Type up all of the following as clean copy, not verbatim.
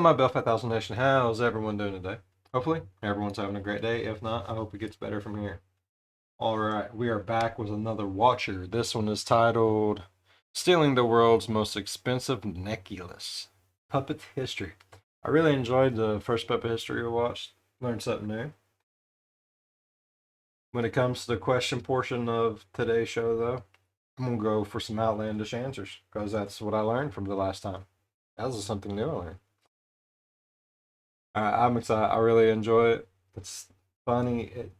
my Bill 5000 Nation. How's everyone doing today? Hopefully, everyone's having a great day. If not, I hope it gets better from here. All right, we are back with another Watcher. This one is titled Stealing the World's Most Expensive Necklace. Puppet History. I really enjoyed the first Puppet History we watched. Learned something new. When it comes to the question portion of today's show, though, I'm going to go for some outlandish answers because that's what I learned from the last time. That was something new I learned. I'm excited. I really enjoy it. It's funny. It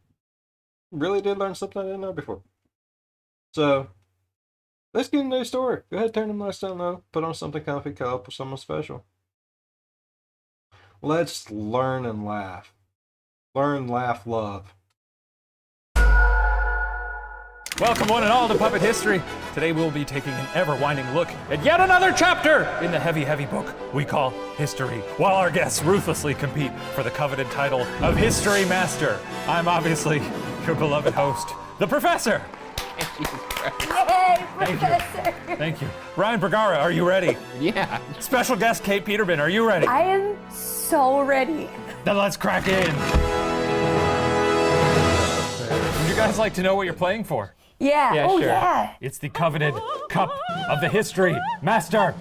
really did learn something I didn't know before. So, let's get into the story. Go ahead, turn the lights down low. Put on something comfy, cuddle up with someone special. Let's learn and laugh. Learn, laugh, love. Welcome one and all to Puppet History. Today we'll be taking an ever-winding look at yet another chapter in the heavy, heavy book we call History, while our guests ruthlessly compete for the coveted title of History Master. I'm obviously your beloved host, the Professor. Yay, Professor! Thank you. Ryan Bergara, are you ready? Yeah. Special guest Kate Peterman, are you ready? I am so ready. Then let's crack in. Would you guys like to know what you're playing for? Yeah. Yeah, oh, sure. yeah. It's the coveted Cup of the History Master.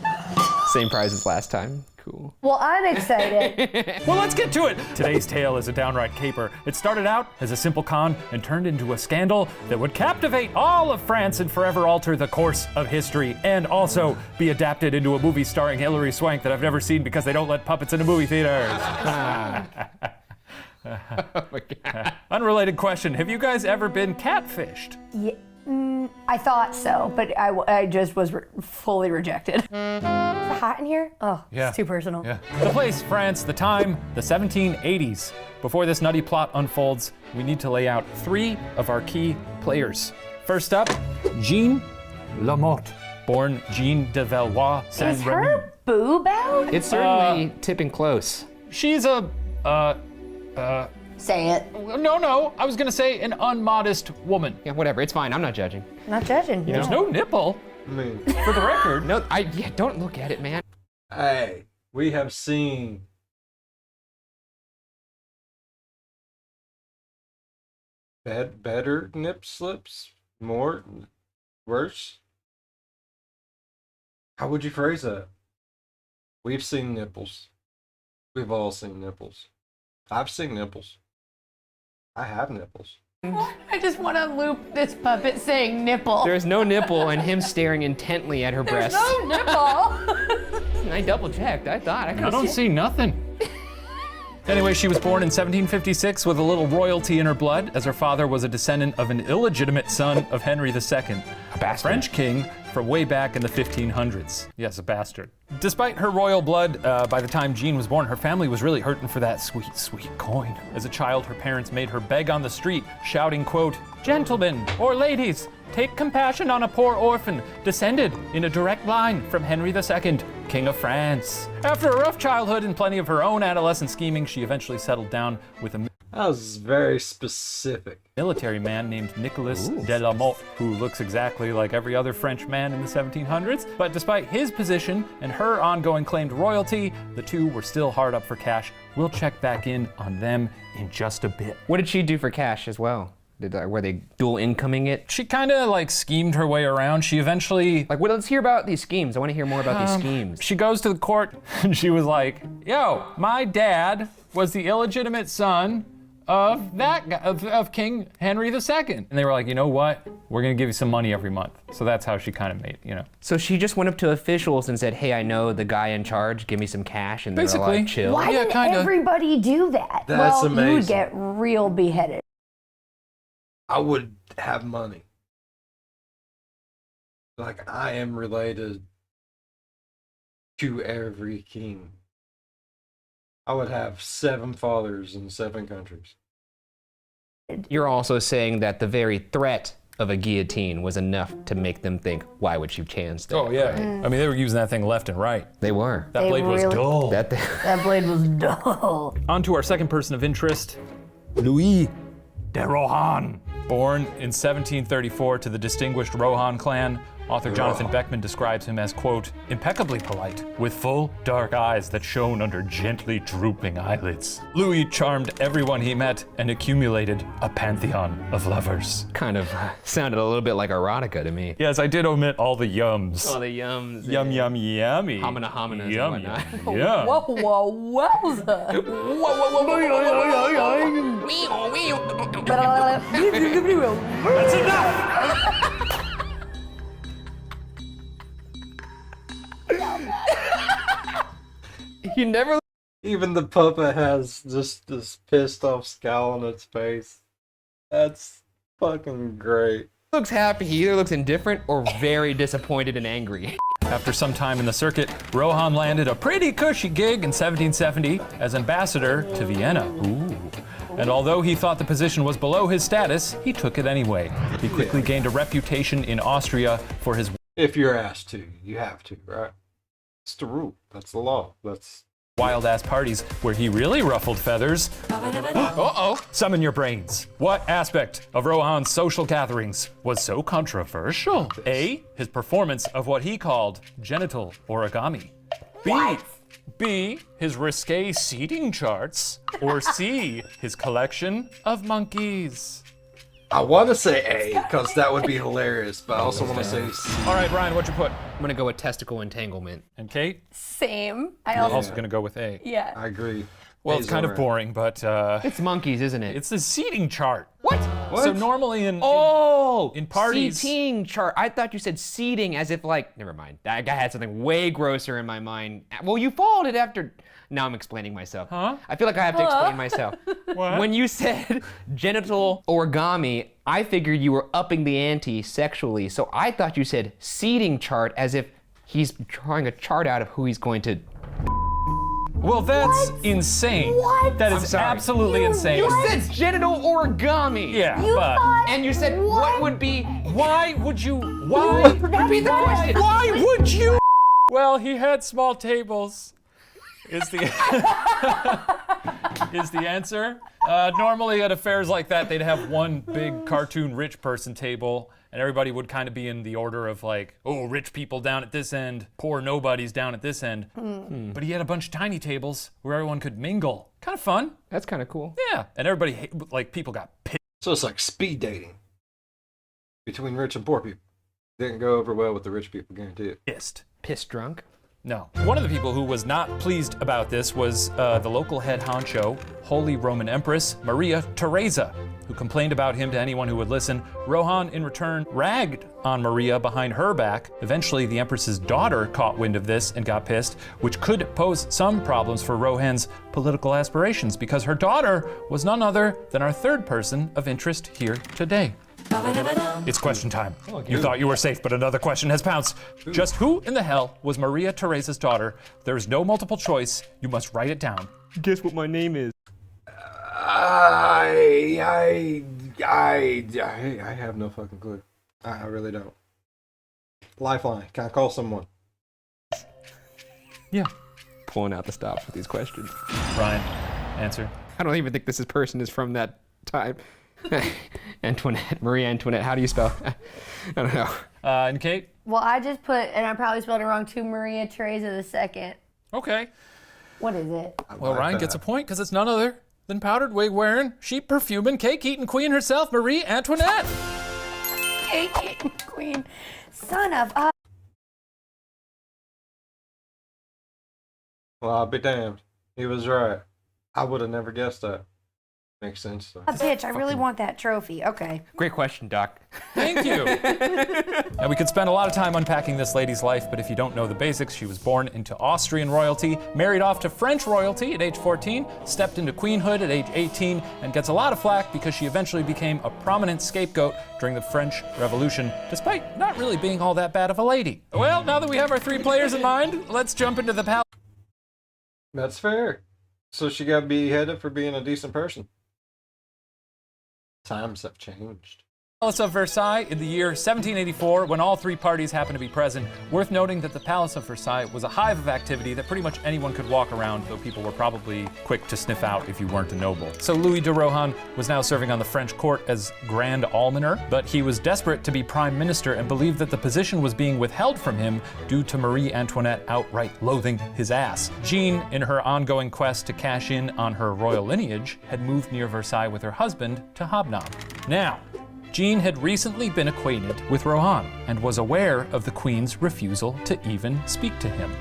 Same prize as last time. Cool. Well, I'm excited. Well, let's get to it. Today's tale is a downright caper. It started out as a simple con and turned into a scandal that would captivate all of France and forever alter the course of history, and also be adapted into a movie starring Hilary Swank that I've never seen because they don't let puppets into movie theaters. Oh my God. Unrelated question, have you guys ever been catfished? Yeah, I thought so, but I just was fully rejected. Is it hot in here? Oh, Yeah. it's too personal. Yeah. The place, France, the time, the 1780s. Before this nutty plot unfolds, we need to lay out three of our key players. First up, Jean Lamotte, born Jean de Valois Is Saint-Remy. her boob out? It's certainly tipping close. She's a, Say it. no, I was gonna say an unmodest woman. Yeah, whatever. It's fine. I'm not judging. Not judging. There's no nipple, I mean, for the record. No, yeah, don't look at it, man. hey, we have seen better nip slips, worse. How would you phrase that? We've seen nipples. We've all seen nipples. I've seen nipples. I have nipples. I just want to loop this puppet saying nipple. There's no nipple and him staring intently at her There's breasts. no nipple. I double checked. I thought I could I don't see nothing. Anyway, she was born in 1756 with a little royalty in her blood, as her father was a descendant of an illegitimate son of Henry II, a bastard. French king from way back in the 1500s. Yes, a bastard. Despite her royal blood, by the time Jean was born, her family was really hurting for that sweet, sweet coin. As a child, her parents made her beg on the street, shouting, quote, "Gentlemen or ladies, take compassion on a poor orphan, descended in a direct line from Henry II, King of France." After a rough childhood and plenty of her own adolescent scheming, she eventually settled down with a That was very specific. military man named Nicolas de la Motte, who looks exactly like every other French man in the 1700s. But despite his position and her ongoing claim to royalty, the two were still hard up for cash. We'll check back in on them in just a bit. What did she do for cash as well? Were they dual incoming it? She kind of like schemed her way around. She eventually Like, well, let's hear about these schemes. I want to hear more about these schemes. She goes to the court and she was like, "Yo, my dad was the illegitimate son of that guy, of King Henry II." And they were like, "You know what? We're gonna give you some money every month." So that's how she kind of made, So she just went up to officials and said, "Hey, I know the guy in charge. Give me some cash," and they're all Basically. like, "Chill." Why Yeah, did kinda. everybody do that? That's You would amazing. get real beheaded. I would have money. Like, I am related to every king. I would have 7 fathers in 7 countries. You're also saying that the very threat of a guillotine was enough to make them think, why would she chance that? Oh yeah. I mean, they were using that thing left and right. They were. That They blade was really- dull. That That blade was dull. On to our second person of interest, Louis de Rohan. Born in 1734 to the distinguished Rohan clan, Author Jonathan Beckman describes him as, quote, impeccably polite, with full, dark eyes that shone under gently drooping eyelids. Louis charmed everyone he met and accumulated a pantheon of lovers. Kind of sounded a little bit like erotica to me. Yes, I did omit all the yums. All the yums. Yum, yum, yummy. Homina hominas Yum, and whatnot. yum, yum. Whoa, wowza. That's enough! You never. Even the puppet has just this pissed off scowl on its face. That's fucking great. Looks happy. He either looks indifferent or very disappointed and angry. After some time in the circuit, Rohan landed a pretty cushy gig in 1770 as ambassador to Vienna. Ooh. And although he thought the position was below his status, he took it anyway. He quickly gained a reputation in Austria for his If you're asked to, you have to, right? It's the rule. That's the law. That's wild-ass parties where he really ruffled feathers. Uh-oh. Summon your brains. What aspect of Rohan's social gatherings was so controversial? A, his performance of what he called genital origami. B, his risque seating charts. Or C, his collection of monkeys. I want to say A, because that would be hilarious, but I also want to say C. All right, Brian, what'd you put? I'm gonna go with testicle entanglement. And Kate? Same. I I'm also, also gonna go with A. yeah. I agree. Well, A's it's kind of alright. boring, but It's monkeys, isn't it? it's a seating chart. What? So normally in Oh, parties- seating chart. I thought you said seating as if like. Never mind. I had something way grosser in my mind. Well, you followed it after. Now I'm explaining myself. Huh? I feel like I have to explain myself. What? When you said genital origami, I figured you were upping the ante sexually. So I thought you said seating chart as if he's drawing a chart out of who he's going to. Well, that's insane. What? That I'm is sorry. absolutely insane. You said genital origami. Yeah, You but thought. And you said what would be. why would you? Why? Repeat the question. Why would you? Well, he had small tables. Is the is the answer? Normally at affairs like that, they'd have one big cartoon rich person table, and everybody would kind of be in the order of like, oh, rich people down at this end, poor nobodies down at this end. But he had a bunch of tiny tables where everyone could mingle. Kind of fun. That's kind of cool. Yeah, and everybody like people got pissed. So it's like speed dating between rich and poor people. Didn't go over well with the rich people, guarantee it. Piss drunk. No. One of the people who was not pleased about this was the local head honcho, Holy Roman Empress Maria Theresa, who complained about him to anyone who would listen. Rohan, in return, ragged on Maria behind her back. Eventually, the Empress's daughter caught wind of this and got pissed, which could pose some problems for Rohan's political aspirations, because her daughter was none other than our third person of interest here today. It's question time. You thought you were safe, but another question has pounced. Just who in the hell was Maria Theresa's daughter? There's no multiple choice. You must write it down. Guess what my name is? I have no fucking clue. I really don't. Lifeline. Can I call someone? Yeah. Pulling out the stops with these questions. Brian, answer. I don't even think this person is from that time. Antoinette, Marie Antoinette. How do you spell? I don't know. And Kate? Well, I just put, and I probably spelled it wrong too, Maria Theresa II. Okay. What is it? Well, Ryan gets a point because it's none other than powdered wig wearing, sheep perfuming, cake eating queen herself, Marie Antoinette. Cake queen. Son of a. Well, I'll be damned. He was right. I would have never guessed that. Makes sense, though. Bitch, I really want that trophy. Okay. Great question, Doc. Thank you. And we could spend a lot of time unpacking this lady's life, but if you don't know the basics, she was born into Austrian royalty, married off to French royalty at age 14, stepped into queenhood at age 18, and gets a lot of flack because she eventually became a prominent scapegoat during the French Revolution, despite not really being all that bad of a lady. Well, now that we have our three players in mind, let's jump into the palace. That's fair. So she got beheaded for being a decent person. Times have changed. Palace of Versailles in the year 1784, when all three parties happened to be present. Worth noting that the Palace of Versailles was a hive of activity that pretty much anyone could walk around, though people were probably quick to sniff out if you weren't a noble. So Louis de Rohan was now serving on the French court as Grand Almoner, but he was desperate to be prime minister and believed that the position was being withheld from him due to Marie Antoinette outright loathing his ass. Jean, in her ongoing quest to cash in on her royal lineage, had moved near Versailles with her husband to hobnob. Now, Jean had recently been acquainted with Rohan and was aware of the Queen's refusal to even speak to him.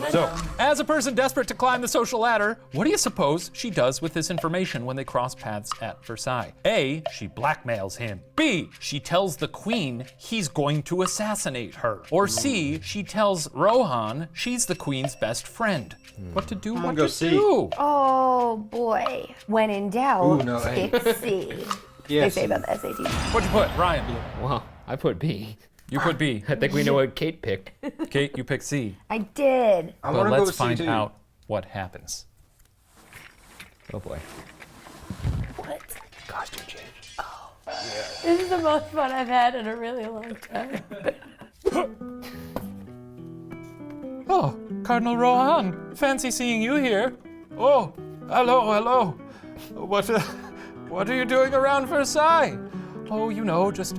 So, as a person desperate to climb the social ladder, what do you suppose she does with this information when they cross paths at Versailles? A, she blackmails him. B, she tells the Queen he's going to assassinate her. Or C, she tells Rohan she's the Queen's best friend. What to do, what go to C. do? Oh boy. When in doubt, Ooh, no, pick C. Yes. They say about the SAT. What'd you put, Ryan? Well, I put B. You put B. I think we know what Kate picked. Kate, you picked C. I did. I Well, want to go let's with C find too. out what happens. Oh boy. What? Costume change. This is the most fun I've had in a really long time. Oh, Cardinal Rohan, fancy seeing you here. Oh, hello. What are you doing around Versailles? Oh, you know, just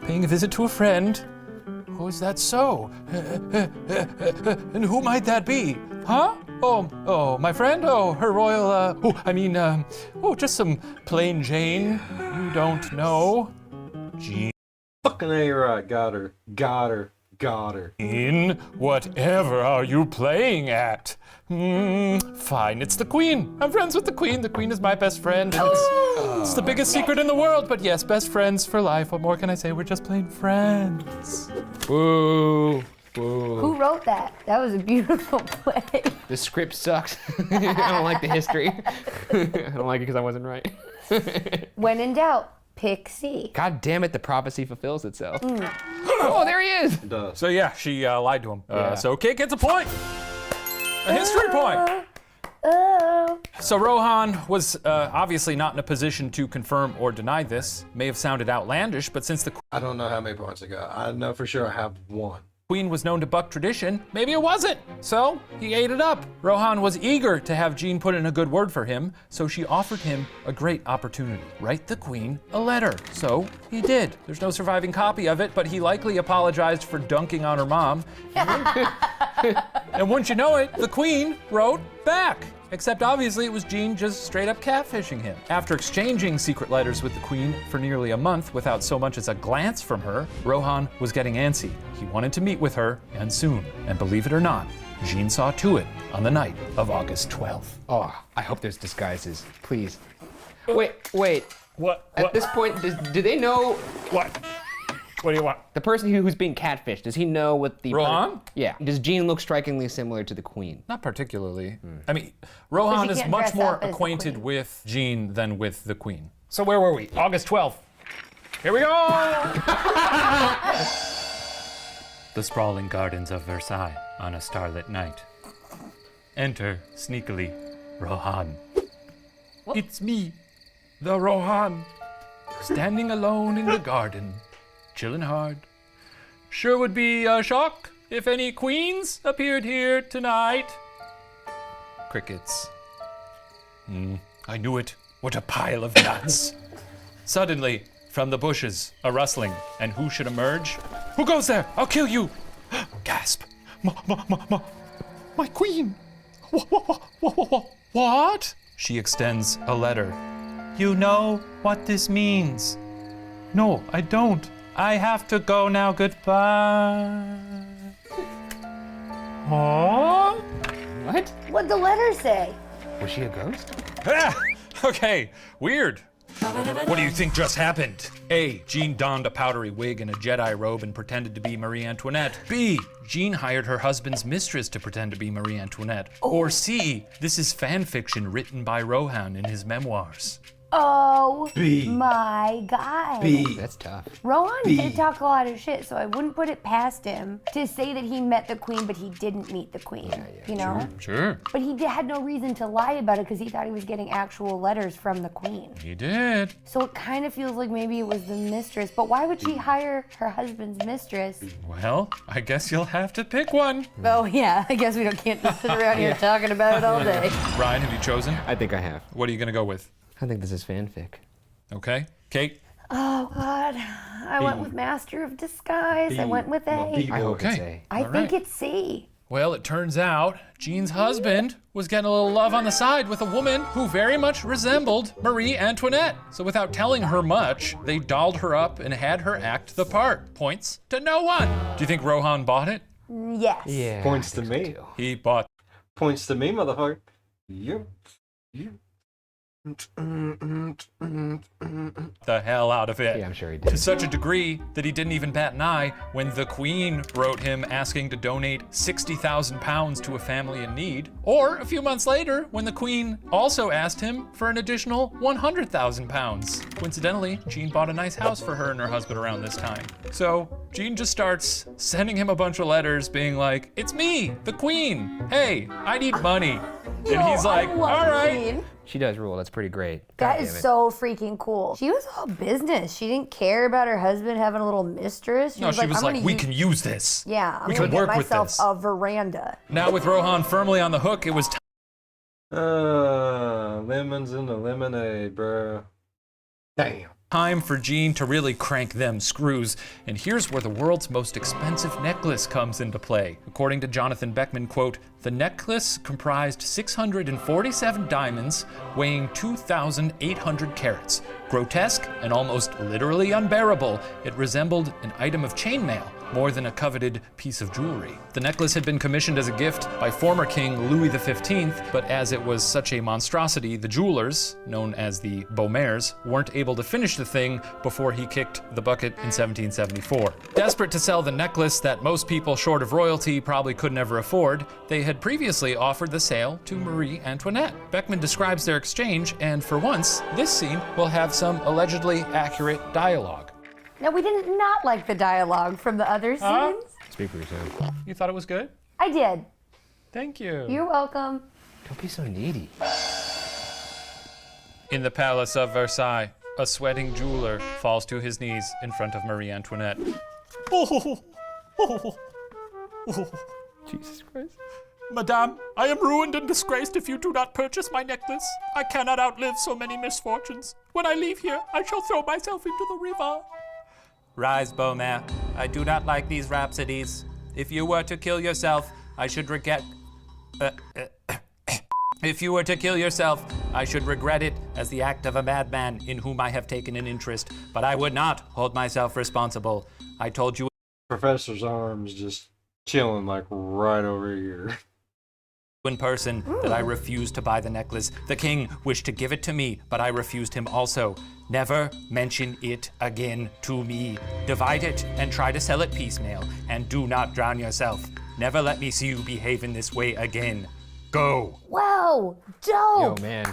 paying a visit to a friend. Oh, is that so? And who might that be? Huh? Oh, my friend? Oh, her royal, just some plain Jane. You don't know. Jean. Fucking A right. Got her. In whatever are you playing at? Fine, it's the Queen. I'm friends with the Queen. The Queen is my best friend, and it's the biggest secret in the world. But yes, best friends for life. What more can I say? We're just plain friends. Boo. Boo. Who wrote that? That was a beautiful play. The script sucks. I don't like the history. I don't like it because I wasn't right. When in doubt, pick C. God damn it, the prophecy fulfills itself. Oh, there he is. It does. So yeah, she lied to him. Yeah. So Kate gets a point. A history point. Oh. So Rohan was obviously not in a position to confirm or deny this. May have sounded outlandish, but since the I don't know how many points I got. I know for sure I have one. Queen was known to buck tradition, maybe it wasn't. So he ate it up. Rohan was eager to have Jean put in a good word for him, so she offered him a great opportunity. Write the Queen a letter. So he did. There's no surviving copy of it, but he likely apologized for dunking on her mom. And wouldn't you know it, the Queen wrote back. Except obviously it was Jean just straight up catfishing him. After exchanging secret letters with the Queen for nearly a month without so much as a glance from her, Rohan was getting antsy. He wanted to meet with her, and soon. And believe it or not, Jean saw to it on the night of August 12th. Oh, I hope there's disguises. Please. Wait. What? At this point, do they know What? What do you want? the person who's being catfished? Does he know what the Rohan? Yeah. Does Jean look strikingly similar to the Queen? Not particularly. I mean, Rohan he is can't much dress more up as the acquainted Queen. with Jean than with the Queen. So where were we? August 12th. Here we go! The sprawling gardens of Versailles on a starlit night. Enter, sneakily, Rohan. It's me, the Rohan, standing alone in the garden, chillin' hard. Sure would be a shock if any queens appeared here tonight. Crickets. I knew it. What a pile of nuts. Suddenly, from the bushes, a rustling, and who should emerge? Who goes there? I'll kill you! Gasp. My queen! What? She extends a letter. You know what this means. No, I don't. I have to go now. Goodbye. Huh? What? What'd the letter say? Was she a ghost? Ah, okay, weird. What do you think just happened? A. Jean donned a powdery wig and a Jedi robe and pretended to be Marie Antoinette. B. Jean hired her husband's mistress to pretend to be Marie Antoinette. Or C. This is fan fiction written by Rohan in his memoirs. Oh B. my God. That's tough. Rohan did talk a lot of shit, so I wouldn't put it past him to say that he met the queen, but he didn't meet the queen. You know? Sure. But he had no reason to lie about it because he thought he was getting actual letters from the queen. He did. So it kind of feels like maybe it was the mistress, but why would she hire her husband's mistress? Well, I guess you'll have to pick one. Oh yeah, I guess we can't just sit around here talking about it all day. Ryan, have you chosen? I think I have. What are you gonna go with? I think this is fanfic. Okay. Kate? Oh God, I went with Master of Disguise. I went with A. I hope it's Okay. A. I All think right. it's C. Well, it turns out Jean's husband was getting a little love on the side with a woman who very much resembled Marie Antoinette. So without telling her much, they dolled her up and had her act the part. Points to no one. Do you think Rohan bought it? Yes. Yeah. Points I to think me. so, too. He bought Points to me, motherfucker. Yep. the hell out of it. Yeah, I'm sure he To did. such a degree that he didn't even bat an eye when the Queen wrote him asking to donate 60,000 pounds to a family in need. Or a few months later, when the Queen also asked him for an additional 100,000 pounds. Coincidentally, Jean bought a nice house for her and her husband around this time. So Jean just starts sending him a bunch of letters being like, "It's me, the Queen. Hey, I need money." And he's like, "All right." She does rule. That's pretty great. That God is damn it. so freaking cool. She was all business. She didn't care about her husband having a little mistress. No, she was "I'm like, gonna "We use- can use this. Yeah, I'm we gonna can get work with myself this." a veranda. Now with Rohan firmly on the hook, it was Lemons in the lemonade, bro. Damn. time for Jean to really crank them screws. And here's where the world's most expensive necklace comes into play. According to Jonathan Beckman, quote, "The necklace comprised 647 diamonds weighing 2,800 carats. Grotesque and almost literally unbearable, it resembled an item of chainmail more than a coveted piece of jewelry. The necklace had been commissioned as a gift by former King Louis XV, but as it was such a monstrosity, the jewelers, known as the Beaumaires, weren't able to finish the thing before he kicked the bucket in 1774. Desperate to sell the necklace that most people short of royalty probably could never afford, they had previously offered the sale to Marie Antoinette. Beckman describes their exchange, and for once, this scene will have some allegedly accurate dialogue. Now, we did not like the dialogue from the other scenes. Speak for yourself. You thought it was good? I did. Thank you. You're welcome. Don't be so needy. In the palace of Versailles, a sweating jeweler falls to his knees in front of Marie Antoinette. Jesus Christ. Madame, I am ruined and disgraced if you do not purchase my necklace. I cannot outlive so many misfortunes. When I leave here, I shall throw myself into the river. Rise, Beaumaire. I do not like these rhapsodies. If you were to kill yourself, I should regret... If you were to kill yourself, I should regret it as the act of a madman in whom I have taken an interest, but I would not hold myself responsible. I told you Professor's arms just chilling like right over here. in person that I refused to buy the necklace. The king wished to give it to me, but I refused him also. Never mention it again to me. Divide it and try to sell it piecemeal, and do not drown yourself. Never let me see you behave in this way again. Go. Whoa, Yo, dope. man.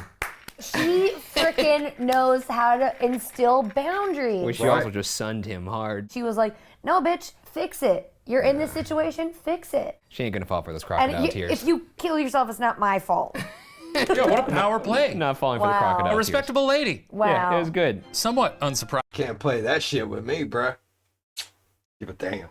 She frickin' knows how to instill boundaries. Well, she also just sunned him hard. She was like, no, bitch, fix it. You're in this situation, fix it. She ain't gonna fall for those And crocodile tears. if you kill yourself, it's not my fault. Yo, what a power play. Not falling for the Wow. crocodile A tears. respectable lady. Wow. Yeah, it was good. Somewhat unsurprising. Can't play that shit with me, bruh. Give a damn.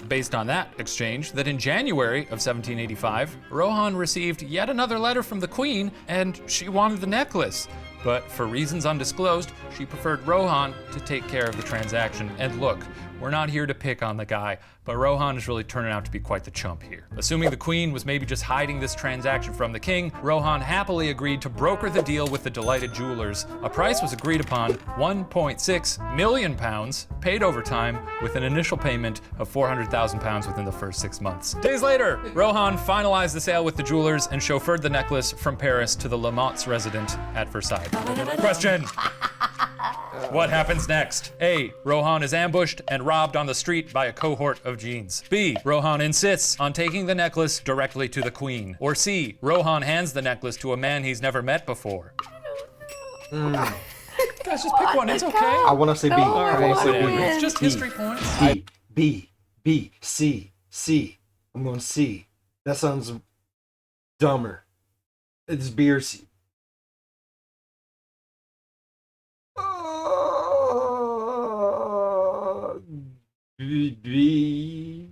Based on that exchange, that in January of 1785, Rohan received yet another letter from the Queen, and she wanted the necklace. But for reasons undisclosed, she preferred Rohan to take care of the transaction. And look, we're not here to pick on the guy, but Rohan is really turning out to be quite the chump here. Assuming the Queen was maybe just hiding this transaction from the King, Rohan happily agreed to broker the deal with the delighted jewelers. A price was agreed upon, 1.6 million pounds, paid over time, with an initial payment of 400,000 pounds within the first 6 months. Days later, Rohan finalized the sale with the jewelers and chauffeured the necklace from Paris to the Lamont's residence at Versailles. Question. What happens next? A. Rohan is ambushed and robbed on the street by a cohort of Jeans. B. Rohan insists on taking the necklace directly to the Queen. Or C. Rohan hands the necklace to a man he's never met before. Guys, just pick one. It's okay. I want to say B. No, I I want to wanna say B. win. It's just B. history points. B, C. I'm going C. That sounds dumber. It's B or C. B,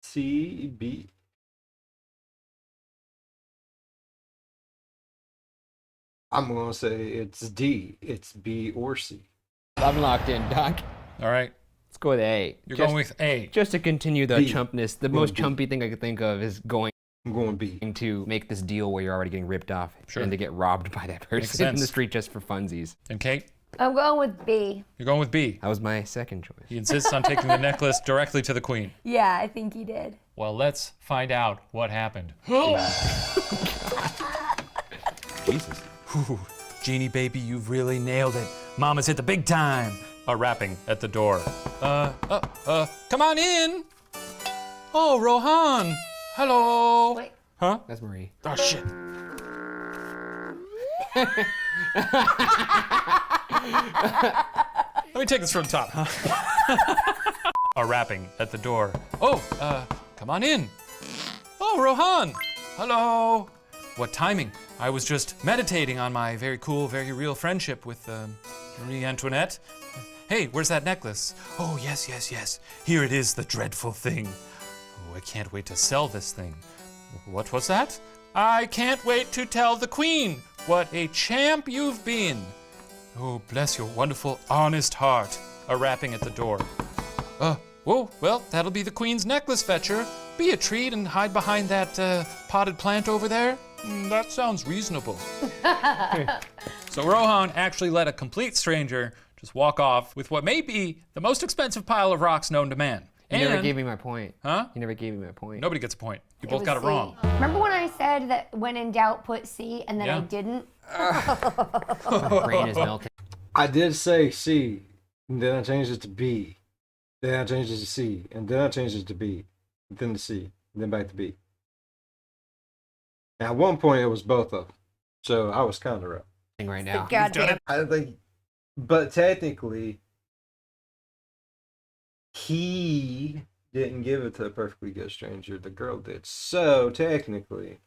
C, B. I'm going to say it's D. It's B or C. I'm locked in, Doc. All right. Let's go with A. You're Just- going with A. Just to continue the B. chumpness, the Going most B. chumpy thing I could think of is going I'm going B. to make this deal where you're already getting ripped off Sure. and to get robbed by that person in the sense. street just for funsies. And Kate, I'm going with B. you're going with B. That was my second choice. He insists on taking the necklace directly to the queen. Yeah, I think he did. Well, let's find out what happened. Jesus. Whew. Genie baby, you've really nailed it. Mama's hit the big time. A rapping at the door. Come on in. Oh, Rohan. Hello. Wait. Huh? That's Marie. Oh, shit. Let me take this from the top, huh? A rapping at the door. Oh, come on in. Oh, Rohan. Hello. What timing? I was just meditating on my very cool, very real friendship with Marie Antoinette. Hey, where's that necklace? Oh, yes. Here it is, the dreadful thing. Oh, I can't wait to sell this thing. What was that? I can't wait to tell the queen what a champ you've been. Oh, bless your wonderful, honest heart. A rapping at the door. Whoa, well, that'll be the queen's necklace fetcher. Be a treat and hide behind that potted plant over there. That sounds reasonable. So Rohan actually let a complete stranger just walk off with what may be the most expensive pile of rocks known to man. You never gave me my point. Huh? You never gave me my point. Nobody gets a point. You both was got it C. wrong. Remember when I said that when in doubt, put C, and then I Yeah. didn't? My brain is melting. I did say C, and then I changed it to B. Then I changed it to C, and then I changed it to B, then to C, and then back to B. And at one point, it was both of them, so I was kind of right. Right now. Goddamn. I think, but technically, he didn't give it to a perfectly good stranger. The girl did. So technically,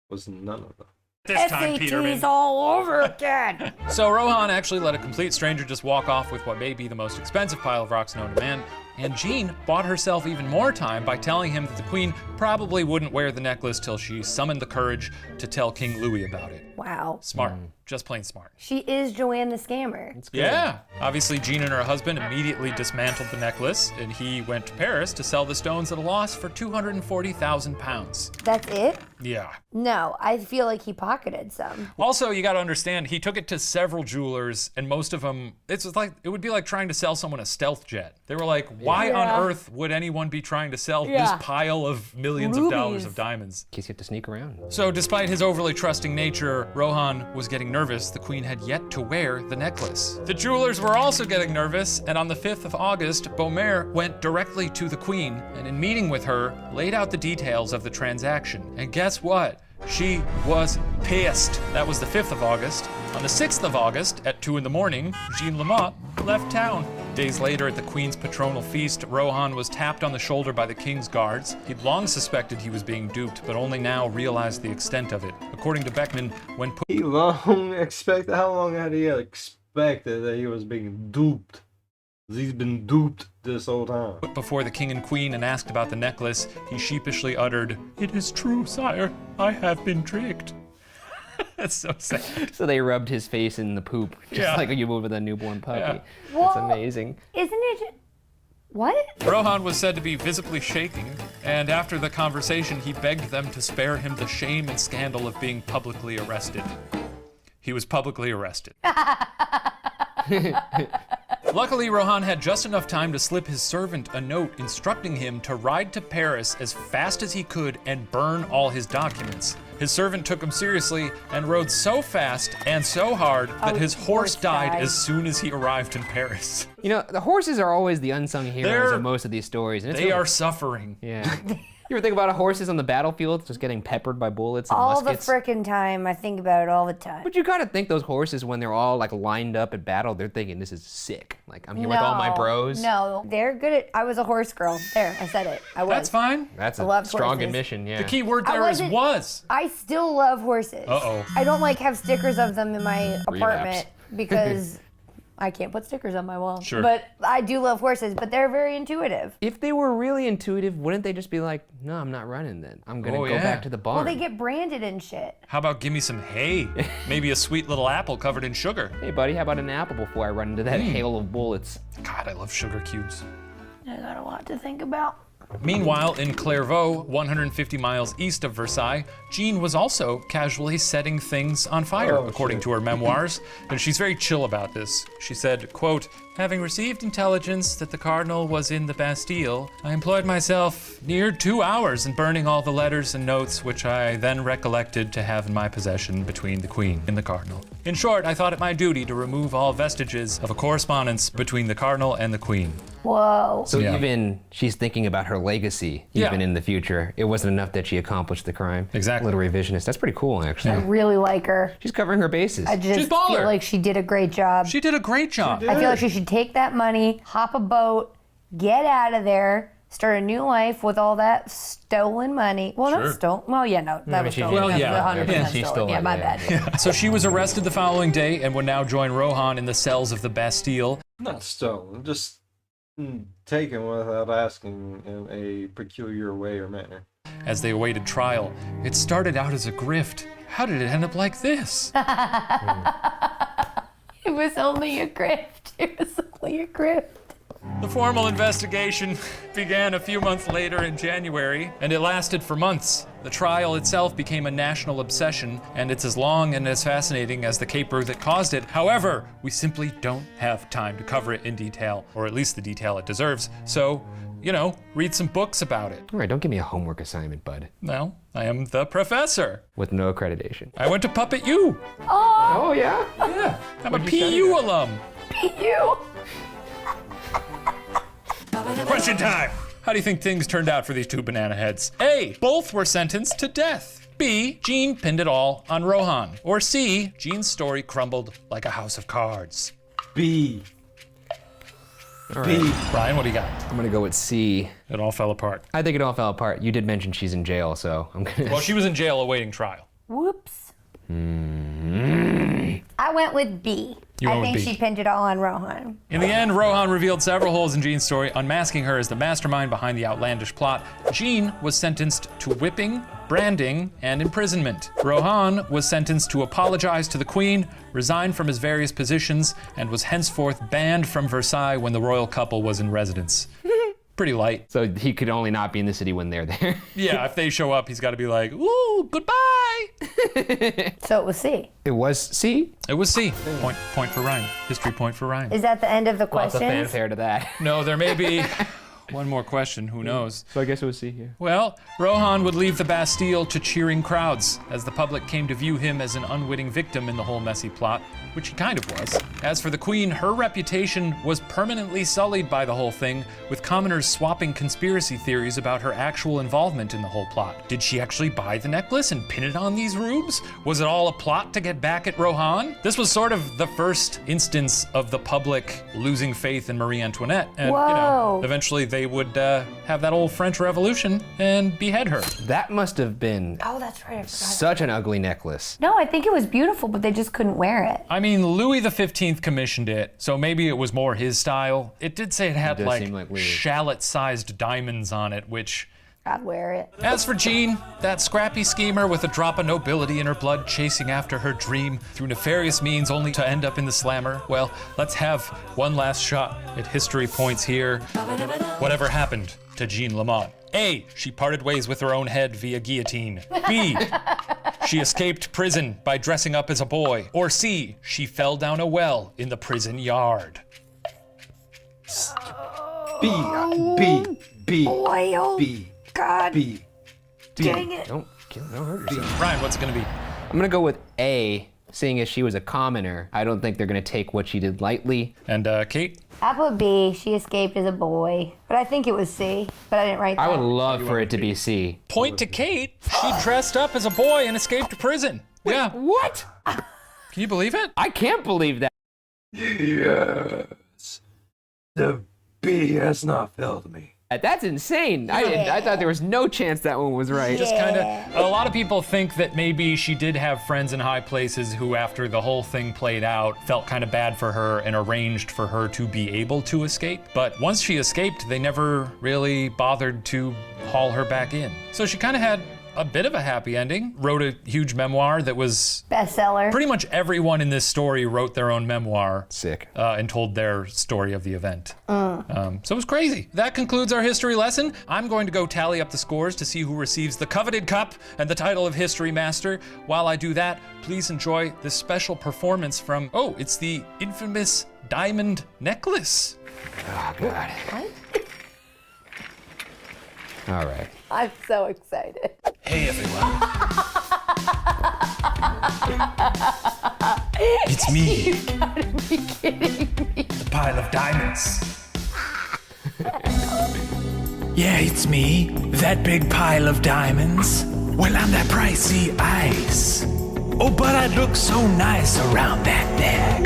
was none of them. This time, Peterman. SATs all over again. So Rohan actually let a complete stranger just walk off with what may be the most expensive pile of rocks known to man, and Jean bought herself even more time by telling him that the queen probably wouldn't wear the necklace till she summoned the courage to tell King Louis about it. Wow. Smart. Just plain smart. She is Joanne the scammer. It's good. Yeah. Obviously, Jean and her husband immediately dismantled the necklace, and he went to Paris to sell the stones at a loss for 240,000 pounds. That's it? Yeah. No, I feel like he pocketed some. Also, you got to understand, he took it to several jewelers, and most of them, it would be like trying to sell someone a stealth jet. They were like, why on earth would anyone be trying to sell this pile of millions of dollars Rubies. of diamonds? In case you have to sneak around. So despite his overly trusting nature, Rohan was getting nervous the queen had yet to wear the necklace. The jewelers were also getting nervous, and on the 5th of August, Beaumaire went directly to the queen, and in meeting with her, laid out the details of the transaction. And guess what? She was pissed. That was the 5th of August. On the 6th of August, at 2 in the morning, Jean Lamotte left town. Days later, at the Queen's patronal feast, Rohan was tapped on the shoulder by the king's guards. He'd long suspected he was being duped, but only now realized the extent of it. According to Beckman, when put He long expected. How long had he expected that he was being duped? He's been duped this whole time. before the king and queen and asked about the necklace, he sheepishly uttered, "It is true, sire. I have been tricked." That's so sad. So they rubbed his face in the poop, just Yeah. like you would with a newborn puppy. Yeah. That's Well, amazing. Isn't it? What? Rohan was said to be visibly shaking, and after the conversation, he begged them to spare him the shame and scandal of being publicly arrested. He was publicly arrested. Luckily, Rohan had just enough time to slip his servant a note instructing him to ride to Paris as fast as he could and burn all his documents. His servant took him seriously and rode so fast and so hard that his horse died as soon as he arrived in Paris. You know, the horses are always the unsung heroes They're- of most of these stories. And it's They really- are suffering. Yeah. You ever think about horses on the battlefield just getting peppered by bullets and All the muskets? frickin' time. I think about it all the time. But you gotta think those horses, when they're all like lined up at battle, they're thinking this is sick. Like, I'm here with all my bros. No, they're good at. I was a horse girl. There, I said it. I was. That's fine. That's I a love strong horses. admission, yeah. The key word I there is wasn't- was. I still love horses. Uh-oh. I don't like have stickers of them in my apartment Relapse. because I can't put stickers on my wall. Sure. But I do love horses, but they're very intuitive. If they were really intuitive, wouldn't they just be like, no, I'm not running then. I'm gonna Oh, go yeah. back to the barn. Well, they get branded and shit. How about give me some hay? Maybe a sweet little apple covered in sugar. Hey buddy, how about an apple before I run into that hail of bullets? God, I love sugar cubes. I got a lot to think about. Meanwhile, in Clairvaux, 150 miles east of Versailles, Jean was also casually setting things on fire, according to her memoirs. And she's very chill about this. She said, quote, "Having received intelligence that the cardinal was in the Bastille, I employed myself near 2 hours in burning all the letters and notes which I then recollected to have in my possession between the queen and the cardinal. In short, I thought it my duty to remove all vestiges of a correspondence between the cardinal and the queen." Whoa. So Yeah. even she's thinking about her legacy, Yeah. even in the future. It wasn't enough that she accomplished the crime. Exactly. Little revisionist. That's pretty cool, actually. I really like her. She's covering her bases. I just She's baller. feel like she did a great job. She did a great job. I feel like she should take that money, hop a boat, get out of there, start a new life with all that stolen money. Well, Sure. not stolen. Well, yeah, no, that was she- stolen. well, That was yeah, 100% she stolen. stole Yeah, it, my yeah. bad. So she was arrested the following day and would now join Rohan in the cells of the Bastille. Not stolen, just taken without asking in a peculiar way or manner. As they awaited trial, it started out as a grift. How did it end up like this? It was only a grift. It was only a grift. The formal investigation began a few months later in January, and it lasted for months. The trial itself became a national obsession, and it's as long and as fascinating as the caper that caused it. However, we simply don't have time to cover it in detail, or at least the detail it deserves. So, read some books about it. All right, don't give me a homework assignment, bud. Well, I am the professor. With no accreditation. I went to Puppet U. Oh, yeah? Yeah, I'm a What'd you study PU there? alum. You. Question time! How do you think things turned out for these two banana heads? A. Both were sentenced to death. B. Jean pinned it all on Rohan. Or C. Jean's story crumbled like a house of cards. B. All B. right. Brian, what do you got? I'm gonna go with C. It all fell apart. I think it all fell apart. You did mention she's in jail, so I'm gonna... Well, she was in jail awaiting trial. Whoops. I went with B. You I went with think B. she pinned it all on Rohan. In the end, Rohan revealed several holes in Jean's story, unmasking her as the mastermind behind the outlandish plot. Jean was sentenced to whipping, branding, and imprisonment. Rohan was sentenced to apologize to the queen, resign from his various positions, and was henceforth banned from Versailles when the royal couple was in residence. Pretty light. So he could only not be in the city when they're there. Yeah, if they show up, he's got to be like, ooh, goodbye. So it was C. It was C? It was C. Point for Ryan. History point for Ryan. Is that the end of the Lots of questions? fanfare to that. No, there may be one more question. Who knows? So I guess it was C, yeah. Well, Rohan would leave the Bastille to cheering crowds as the public came to view him as an unwitting victim in the whole messy plot, which he kind of was. As for the queen, her reputation was permanently sullied by the whole thing, with commoners swapping conspiracy theories about her actual involvement in the whole plot. Did she actually buy the necklace and pin it on these rubes? Was it all a plot to get back at Rohan? This was sort of the first instance of the public losing faith in Marie Antoinette, and Whoa. eventually they would have that old French Revolution and behead her. That must have been Oh, that's right. I forgot. such an ugly necklace. No, I think it was beautiful, but they just couldn't wear it. I mean, Louis XV commissioned it, so maybe it was more his style. It did say it had does like seem like Louis. shallot-sized diamonds on it, which... I'd wear it. As for Jean, that scrappy schemer with a drop of nobility in her blood chasing after her dream through nefarious means only to end up in the slammer, well, let's have one last shot at history points here. Whatever happened to Jean Lamont? A. She parted ways with her own head via guillotine. B. She escaped prison by dressing up as a boy. Or C. She fell down a well in the prison yard. B. B. Boy, oh B. God. B. Dang it. Don't hurt yourself. Ryan, what's it gonna be? I'm gonna go with A. seeing as she was a commoner, I don't think they're going to take what she did lightly. And Kate? I put B. She escaped as a boy. But I think it was C. But I didn't write that. I would love for it to be C. Point to Kate. She dressed up as a boy and escaped to prison. Yeah. What? Can you believe it? I can't believe that. Yes. The B has not failed me. That's insane. I thought there was no chance that one was right. Just kind of, a lot of people think that maybe she did have friends in high places who, after the whole thing played out, felt kind of bad for her and arranged for her to be able to escape. But once she escaped, they never really bothered to haul her back in. So she kind of had a bit of a happy ending, wrote a huge memoir that was Bestseller. pretty much everyone in this story wrote their own memoir. Sick. And told their story of the event. So it was crazy. That concludes our history lesson. I'm going to go tally up the scores to see who receives the coveted cup and the title of History Master. While I do that, please enjoy this special performance from, it's the infamous diamond necklace. Oh, God. What? All right. I'm so excited. Hey everyone. It's me. You gotta be kidding me. The pile of diamonds. Yeah, it's me. That big pile of diamonds. Well, I'm that pricey ice. Oh, but I look so nice around that neck.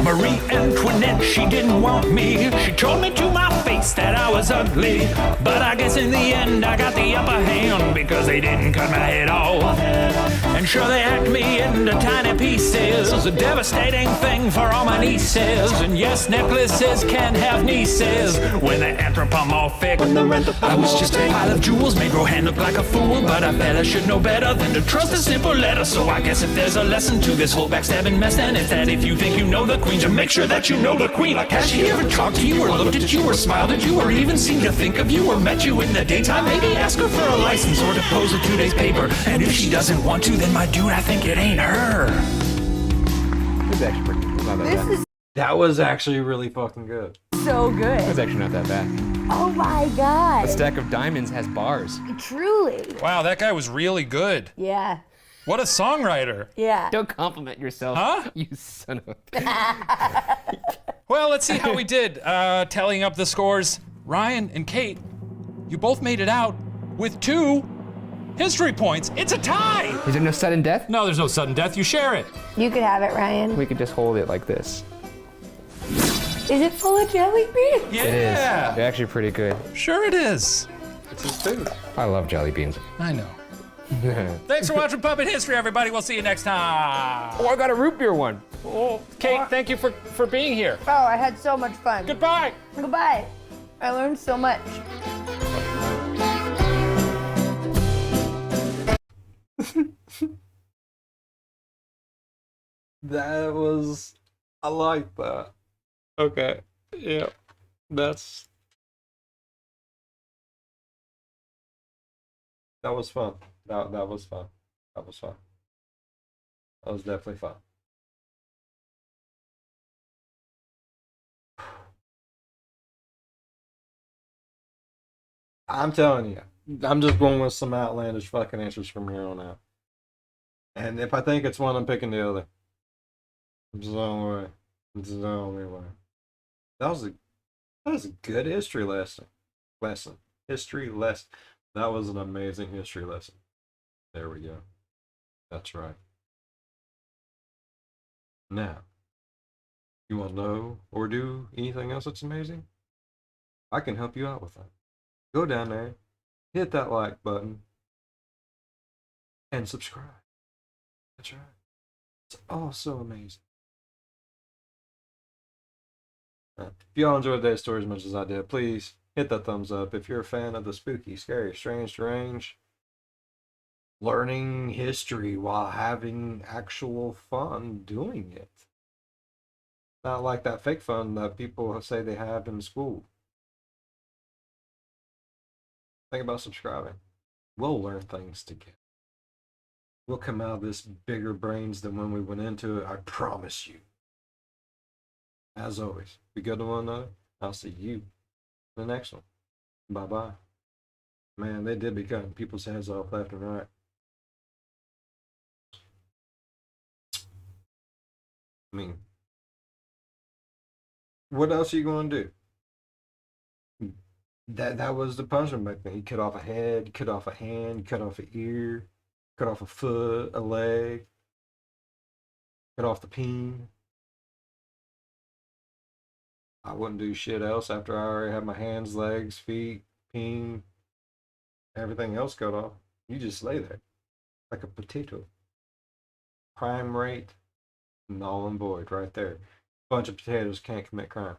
Marie Antoinette, she didn't want me. She told me to my face that I was ugly. But I guess in the end I got the upper hand because they didn't cut my head off. And sure, they hacked me into tiny pieces. A devastating thing for all my nieces. And yes, necklaces can have nieces when they're anthropomorphic. I was just a pile of jewels, made Rohan look like a fool. But a fella should know better than to trust a simple letter. So I guess if there's a lesson to this whole backstabbing mess, then it's that if you think you know the queen, just make sure that you know the queen. Like, has she ever talked to you, or looked at you, or smiled at you, or even seemed to think of you, or met you in the daytime? Maybe ask her for a license or to pose a 2 days paper. And if she doesn't want to, then my dude, I think it ain't her. It's actually pretty good. Not that This bad. is That was actually really fucking good. so good. It's actually not that bad. Oh my God. A stack of diamonds has bars. Truly. Wow, that guy was really good. Yeah. What a songwriter. Yeah. Don't compliment yourself. Huh? You son of a... Well, let's see how we did. Tallying up the scores, Ryan and Kate, you both made it out with 2 history points. It's a tie. Is there no sudden death? No, there's no sudden death. You share it. You could have it, Ryan. We could just hold it like this. Is it full of jelly beans? Yeah. It is. They're actually pretty good. Sure it is. It's his tooth. I love jelly beans. I know. Thanks for watching Puppet History, everybody. We'll see you next time. Oh, I got a root beer one. Oh, Kate, thank you for being here. Oh, I had so much fun. Goodbye. Goodbye. I learned so much. That was, I like that. Okay, yeah, that was fun. That was fun. That was fun. That was definitely fun. I'm telling you, I'm just going with some outlandish fucking answers from here on out. And if I think it's one, I'm picking the other. It's the only way. It's the only way. That was a good history lesson. History lesson. That was an amazing history lesson. There we go. That's right. Now, you want to know or do anything else that's amazing? I can help you out with that. Go down there, hit that like button, and subscribe. That's right. It's also amazing. If y'all enjoyed today's story as much as I did, please hit that thumbs up. If you're a fan of the spooky, scary, strange, deranged, learning history while having actual fun doing it. Not like that fake fun that people say they have in school. Think about subscribing. We'll learn things together. We'll come out of this bigger brains than when we went into it, I promise you. As always, be good to one another. I'll see you in the next one. Bye-bye. Man, they did be cutting people's heads off left and right. I mean, what else are you going to do? That was the punishment back then. You cut off a head, cut off a hand, cut off an ear, cut off a foot, a leg, cut off the peen. I wouldn't do shit else after I already had my hands, legs, feet, peen, everything else cut off. You just lay there like a potato. Crime rate, null and void right there. Bunch of potatoes can't commit crime.